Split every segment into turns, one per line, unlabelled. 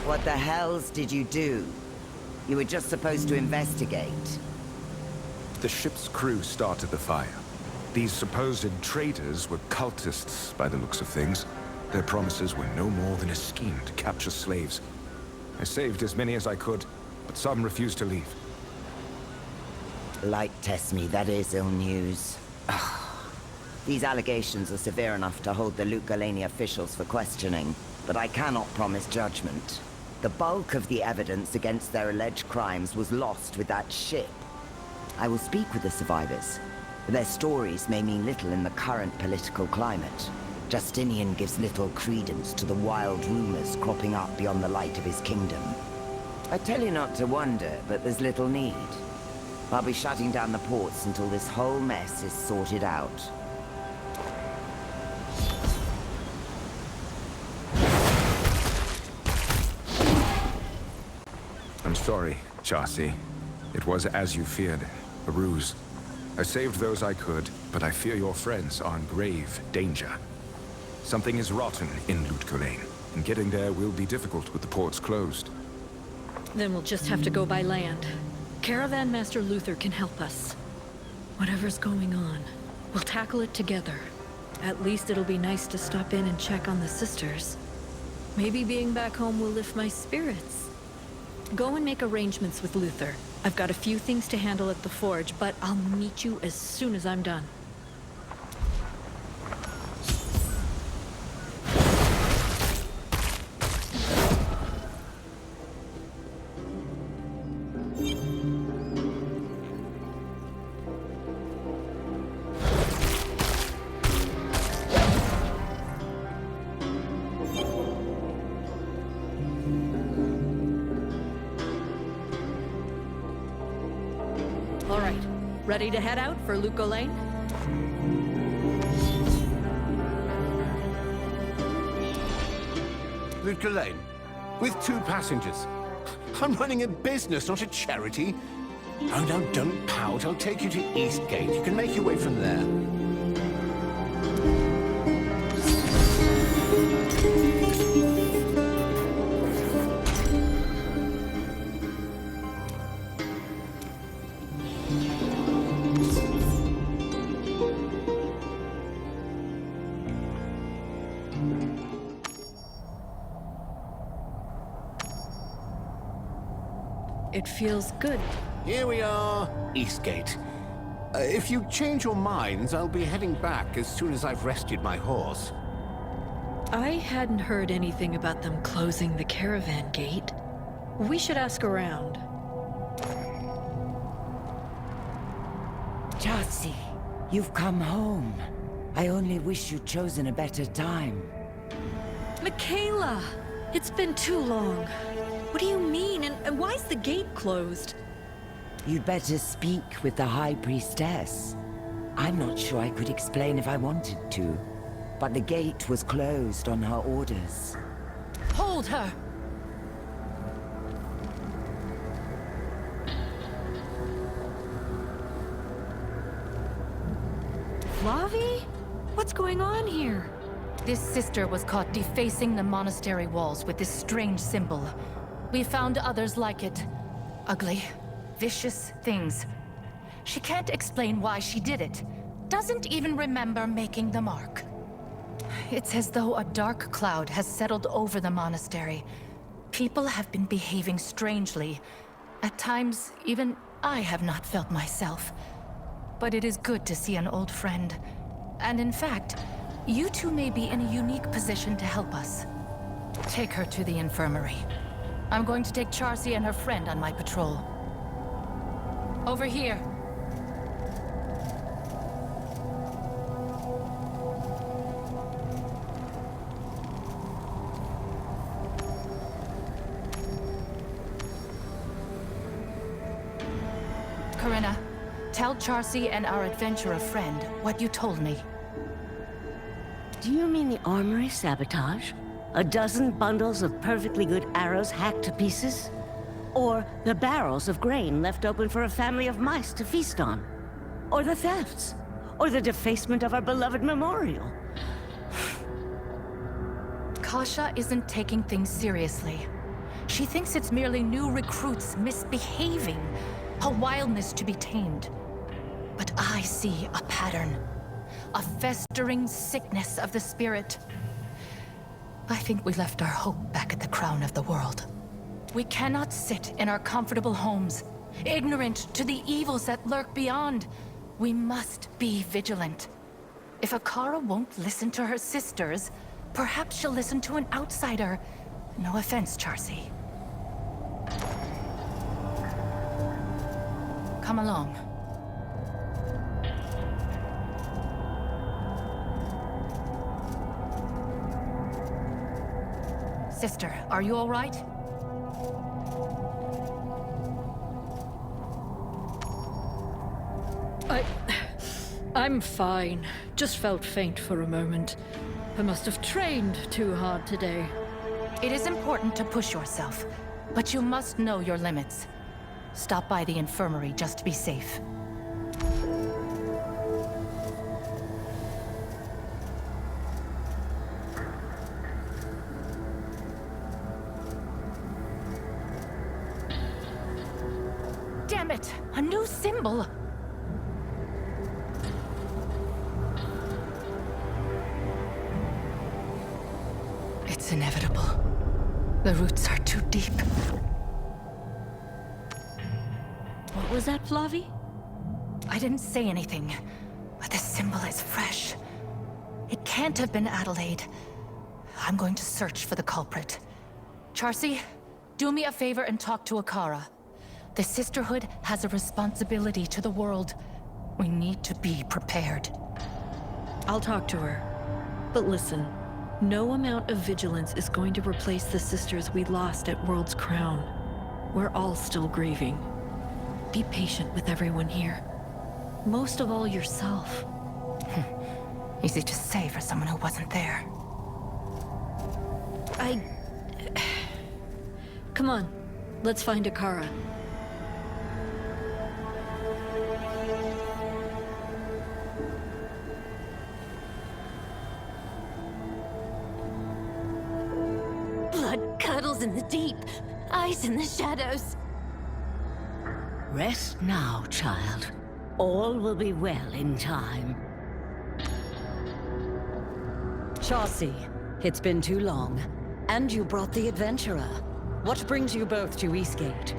What the hells did you do? You were just supposed to investigate.
The ship's crew started the fire. These supposed traitors were cultists by the looks of things. Their promises were no more than a scheme to capture slaves. I saved as many as I could, but some refused to leave.
Light test me, that is ill news. These allegations are severe enough to hold the Lugalani officials for questioning, but I cannot promise judgment. The bulk of the evidence against their alleged crimes was lost with that ship. I will speak with the survivors, but their stories may mean little in the current political climate. Justinian gives little credence to the wild rumors cropping up beyond the light of his kingdom. I tell you not to wonder, but there's little need. I'll be shutting down the ports until this whole mess is sorted out.
I'm sorry, Chasi. It was as you feared, a ruse. I saved those I could, but I fear your friends are in grave danger. Something is rotten in Lugalani, and getting there will be difficult with the ports closed.
Then we'll just have to go by land. Caravan Master Luther can help us. Whatever's going on, we'll tackle it together. At least it'll be nice to stop in and check on the sisters. Maybe being back home will lift my spirits. Go and make arrangements with Luther. I've got a few things to handle at the forge, but I'll meet you as soon as I'm done. All right, ready to head out for Lugalani?
Lugalani? With 2 passengers? I'm running a business, not a charity. Oh, no, don't pout. I'll take you to Eastgate. You can make your way from there.
It feels good.
Here we are, Eastgate. If you change your minds, I'll be heading back as soon as I've rested my horse.
I hadn't heard anything about them closing the caravan gate. We should ask around.
Chasi, you've come home. I only wish you'd chosen a better time.
Michaela! It's been too long. What do you mean? And why's the gate closed?
You'd better speak with the High Priestess. I'm not sure I could explain if I wanted to, but the gate was closed on her orders.
Hold her! Flavi? What's going on here?
This sister was caught defacing the monastery walls with this strange symbol. We found others like it. Ugly, vicious things. She can't explain why she did it. Doesn't even remember making the mark. It's as though a dark cloud has settled over the monastery. People have been behaving strangely. At times, even I have not felt myself. But it is good to see an old friend. And in fact, you two may be in a unique position to help us. Take her to the infirmary. I'm going to take Chasi and her friend on my patrol. Over here. Corinna, tell Chasi and our adventurer friend what you told me.
Do you mean the armory sabotage? A dozen bundles of perfectly good arrows hacked to pieces? Or the barrels of grain left open for a family of mice to feast on? Or the thefts? Or the defacement of our beloved memorial?
Kasha isn't taking things seriously. She thinks it's merely new recruits misbehaving, a wildness to be tamed. But I see a pattern, a festering sickness of the spirit. I think we left our hope back at the crown of the world. We cannot sit in our comfortable homes, ignorant to the evils that lurk beyond. We must be vigilant. If Akara won't listen to her sisters, perhaps she'll listen to an outsider. No offense, Charcy. Come along. Sister, are you all right?
I'm fine. Just felt faint for a moment. I must have trained too hard today.
It is important to push yourself, but you must know your limits. Stop by the infirmary just to be safe. Damn it! A new symbol! It's inevitable. The roots are too deep.
What was that, Flavi?
I didn't say anything, but the symbol is fresh. It can't have been Adelaide. I'm going to search for the culprit. Charcy, do me a favor and talk to Akara. The Sisterhood has a responsibility to the world. We need to be prepared.
I'll talk to her. But listen, no amount of vigilance is going to replace the sisters we lost at World's Crown. We're all still grieving. Be patient with everyone here. Most of all, yourself.
Easy to say for someone who wasn't there.
Come on, let's find Akara.
Blood curdles in the deep, eyes in the shadows.
Rest now, child. All will be well in time.
Charcy, it's been too long. And you brought the adventurer. What brings you both to Eastgate?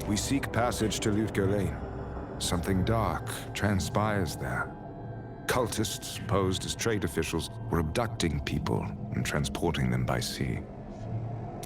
We seek passage to Lutger Lane. Something dark transpires there. Cultists posed as trade officials were abducting people and transporting them by sea.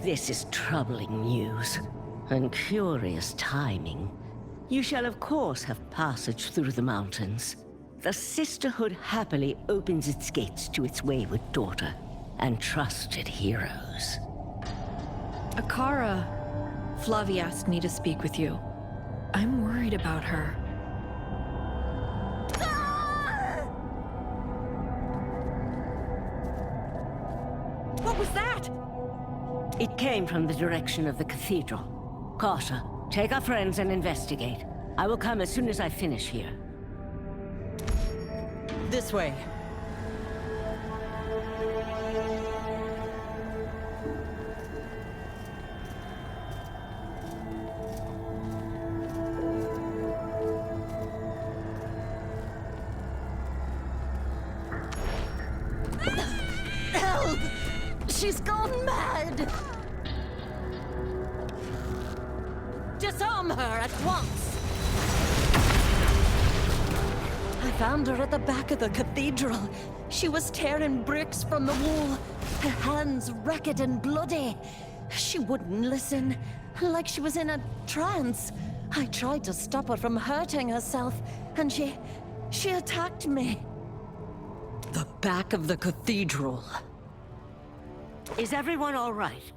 This is troubling news, and curious timing. You shall of course have passage through the mountains. The Sisterhood happily opens its gates to its wayward daughter and trusted heroes.
Akara, Flavi asked me to speak with you. I'm worried about her.
What was that? It came from the direction of the cathedral. Carter, take our friends and investigate. I will come as soon as I finish here.
This way.
Help! She's gone mad! Disarm her at once! I found her at the back of the cathedral. She was tearing bricks from the wall, her hands ragged and bloody. She wouldn't listen, like she was in a trance. I tried to stop her from hurting herself, and she attacked me.
The back of the cathedral.
Is everyone all right?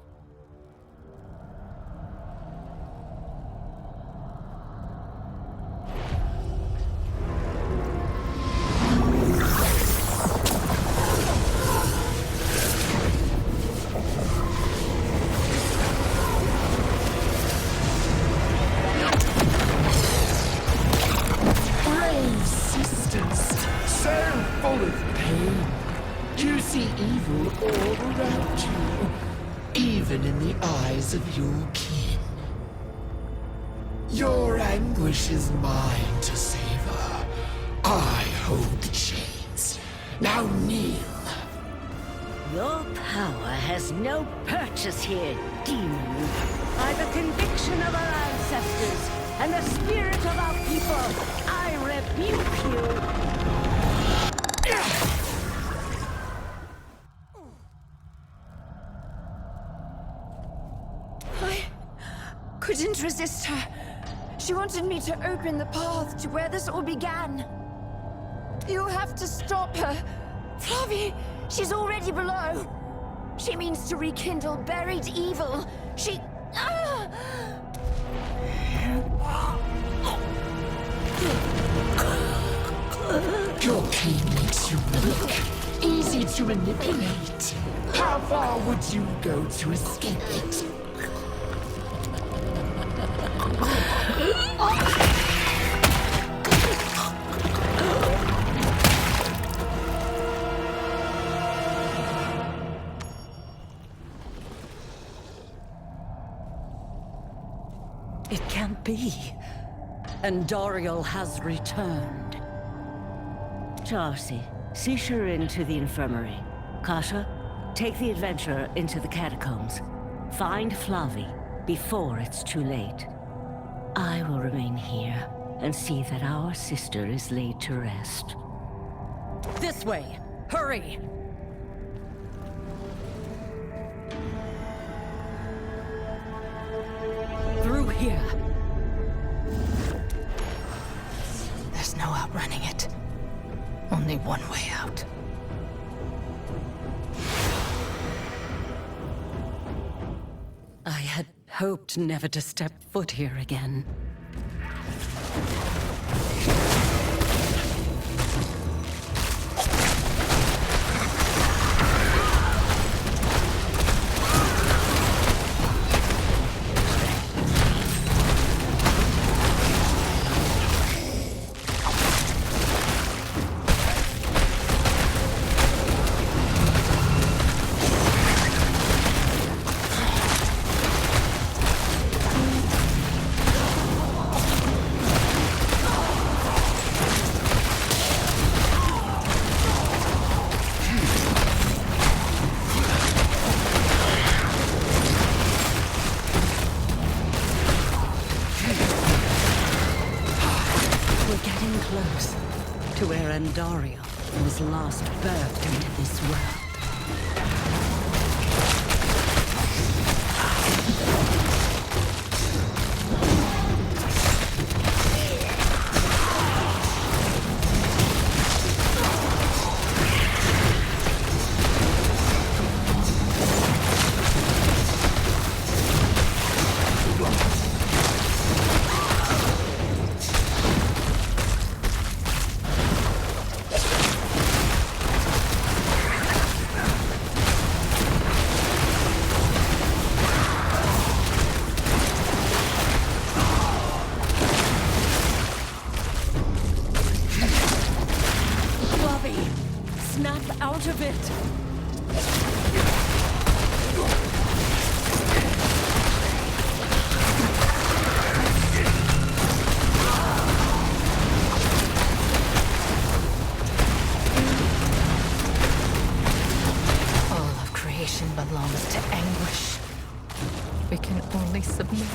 Brave sisters, so full of pain. You see evil all around you. even in the eyes of your kin. Your anguish is mine to savor. I hold the chains. Now kneel.
Your power has no purchase here, demon. By the conviction of our ancestors and the spirit of our people, I rebuke you.
I couldn't resist her. She wanted me to open the path to where this all began. You have to stop her. Flavi, she's already below. She means to rekindle buried evil. She...
Your pain makes you weak, easy to manipulate. How far would you go to escape it?
It can't be. And Dariel has returned.
Chelsea, see her into the infirmary. Kasha, take the adventurer into the catacombs. Find Flavi before it's too late. I will remain here and see that our sister is laid to rest.
This way! Hurry! Through here.
There's no outrunning it. Only one way out.
I had hoped never to step foot here again. Close to where Andariel was last birthed into this world. Snap out of it!
All of creation belongs to anguish. We can only submit.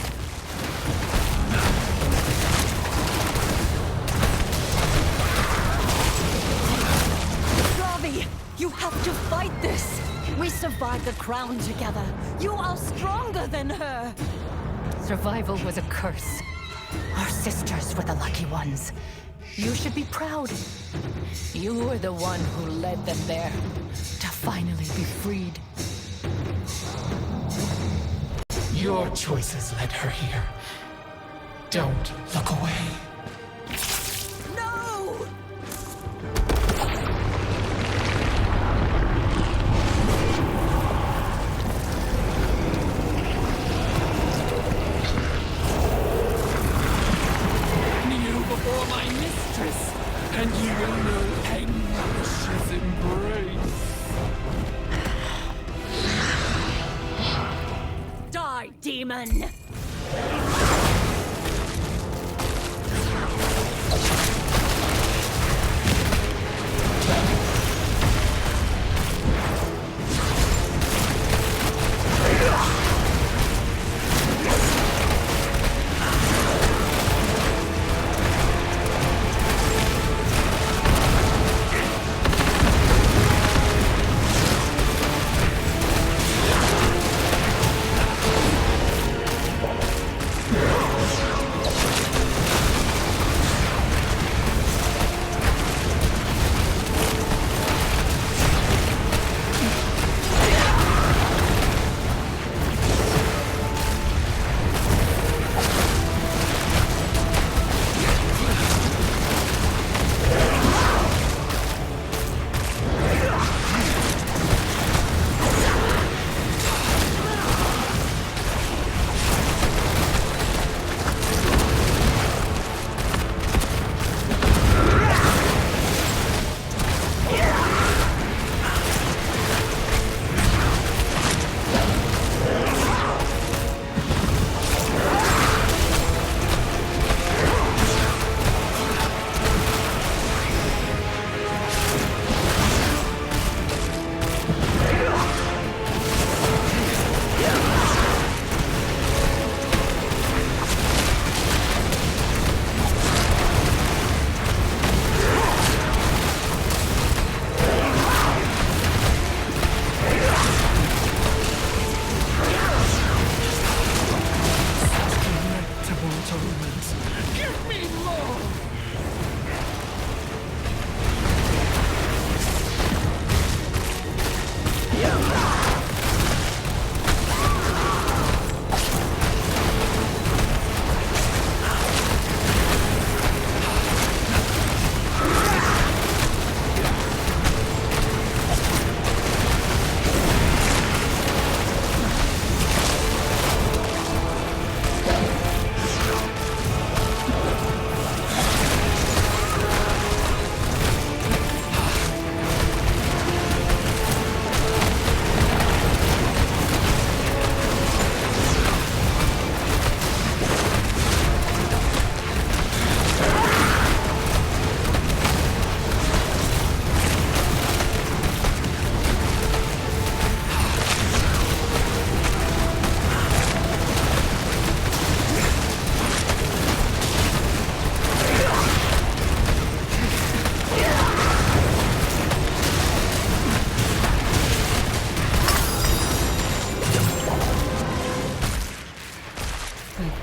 You have to fight this! We survived the crown together. You are stronger than her!
Survival was a curse. Our sisters were the lucky ones. You should be proud. You were the one who led them there, to finally be freed.
Your choices led her here. Don't look away.
No!
Kneel before my mistress, and you will know anguish's embrace.
demon!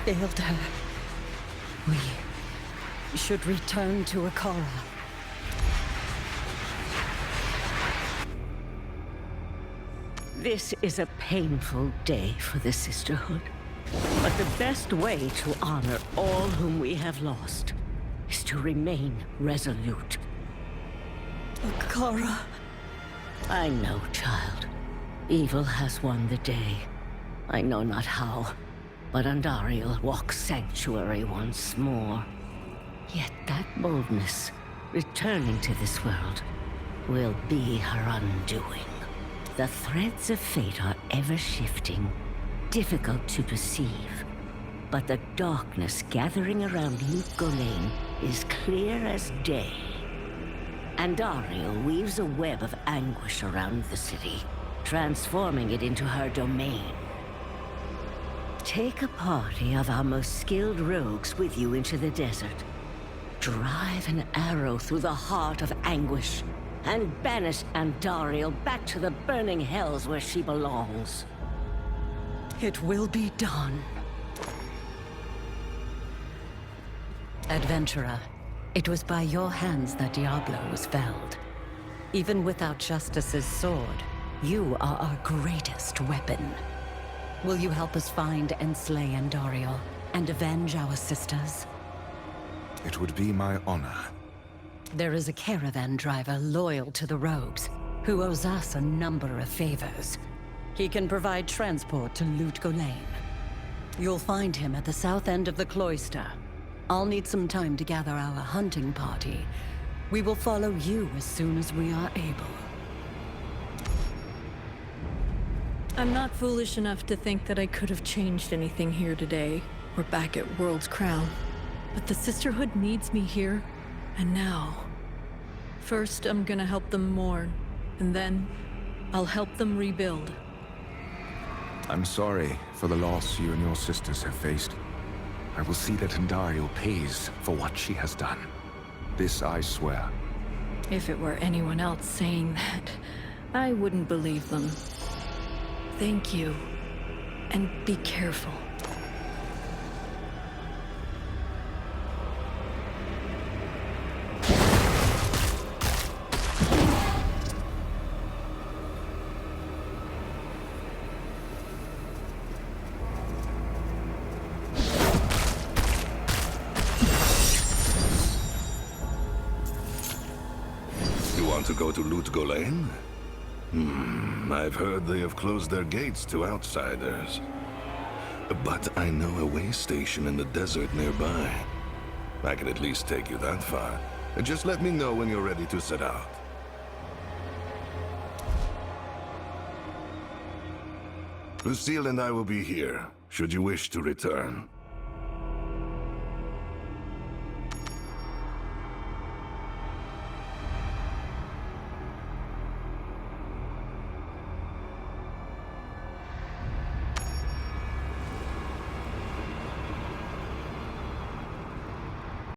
Failed her. We should return to Akara.
This is a painful day for the Sisterhood. But the best way to honor all whom we have lost is to remain resolute.
Akara.
I know, child. Evil has won the day. I know not how, but Andariel walks sanctuary once more. Yet that boldness, returning to this world, will be her undoing. The threads of fate are ever shifting, difficult to perceive. But the darkness gathering around Luke Golain is clear as day. Andariel weaves a web of anguish around the city, transforming it into her domain. Take a party of our most skilled rogues with you into the desert. Drive an arrow through the heart of anguish, and banish Andariel back to the burning hells where she belongs.
It will be done. Adventurer, it was by your hands that Diablo was felled. Even without Justice's sword, you are our greatest weapon. Will you help us find and slay Andariel, and avenge our sisters?
It would be my honor.
There is a caravan driver loyal to the rogues, who owes us a number of favors. He can provide transport to Loot Golain. You'll find him at the south end of the cloister. I'll need some time to gather our hunting party. We will follow you as soon as we are able.
I'm not foolish enough to think that I could have changed anything here today. We're back at World's Crown. But the Sisterhood needs me here, and now. First, I'm gonna help them mourn, and then I'll help them rebuild.
I'm sorry for the loss you and your sisters have faced. I will see that Andario pays for what she has done. This I swear.
If it were anyone else saying that, I wouldn't believe them. Thank you, and be careful.
To go to Lutgolain? I've heard they have closed their gates to outsiders. But I know a way station in the desert nearby. I can at least take you that far. Just let me know when you're ready to set out. Lucille and I will be here, should you wish to return.